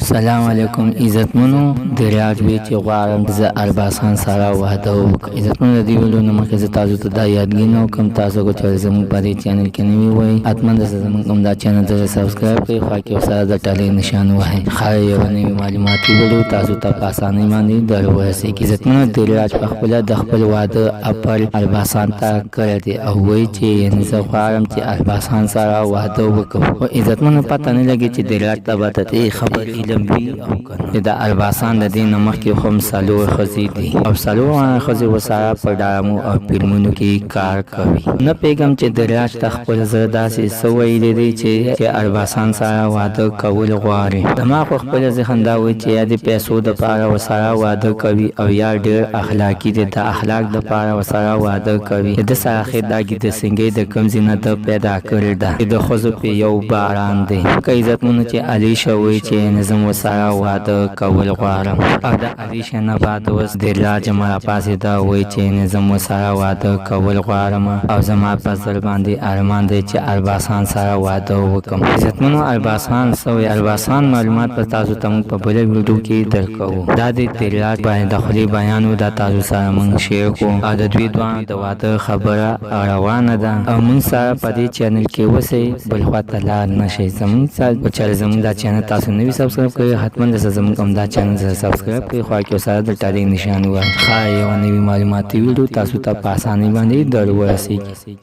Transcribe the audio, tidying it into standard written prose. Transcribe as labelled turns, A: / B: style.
A: سلام علیکم عزتمنو د ریاض وی چې غواړم د ارباسان سره واده وکړم. عزتمنو د دې ویډیو نه مخکې زه تاسو ته دا یادګینه کوم تاسو کو چې زموږ په دې چینل کې نوی وای حتما د زموږ کوم دا چینل ته سبسکرایب کړئ خو کې سره د ټاله نشان وای خای یو نوی معلوماتي ویډیو تاسو ته په اسانۍ باندې درورسي. عزتمنو د ریاض په خپل د خپل واده خپل ارباسان ته کړی دی او وای چې یعنی زه غواړم چې ارباسان سره واده وکړم. او عزتمنو پته نه لګي چې د ریاض ته به خبر علم وی او کنه د ارباسان د دین مخکې هم سالور خزي دي او سالور خزي وساره په ډرامو او فلمونو کې کار کوي. نه پیغام چې د ریاض خپل زړه داسې سوې دي چې ارباسان سره واده کول غواړي. دماغ خپل ذهن دا وایي چې د پیسو د پاره وساره واده کوي او یا ډېر اخلاقی دي د اخلاق د پاره وساره واده کوي. د سره خدای د سنگي د کم زینت پیدا کړی ده د خزو په یو باران دی. که عزتمنو چې علي شوی چې نظم وساره واده کول غواړم او د علیشه نه بعد اوس د لاج مړه پاسې دا وایي چې نظم وساره واده کول غواړم او زما په زړه باندې ارمان دی چې ارباسان سره واده وکم. عزتمنو ارباسان سوی ارباسان معلومات په تاسو ته په بل ویډیو کې درکو. دا د تریاج باندې د خلی بیانو د تاسو سره مونږ شیر کو او د دوی دوه د واده خبره روانه ده او مونږ سره په دې چینل کې وسه بل خواته لار نشي. زمونږ سره چې زمونږ دا چینل تاسو نوی سبسکرایب کړئ حتما د زموږ کوم دا چینل سره سبسکرایب کړئ خو کې سره د ټاله نشان وای خای یو نوی معلوماتي ویډیو تاسو ته په اسانۍ باندې درورسي.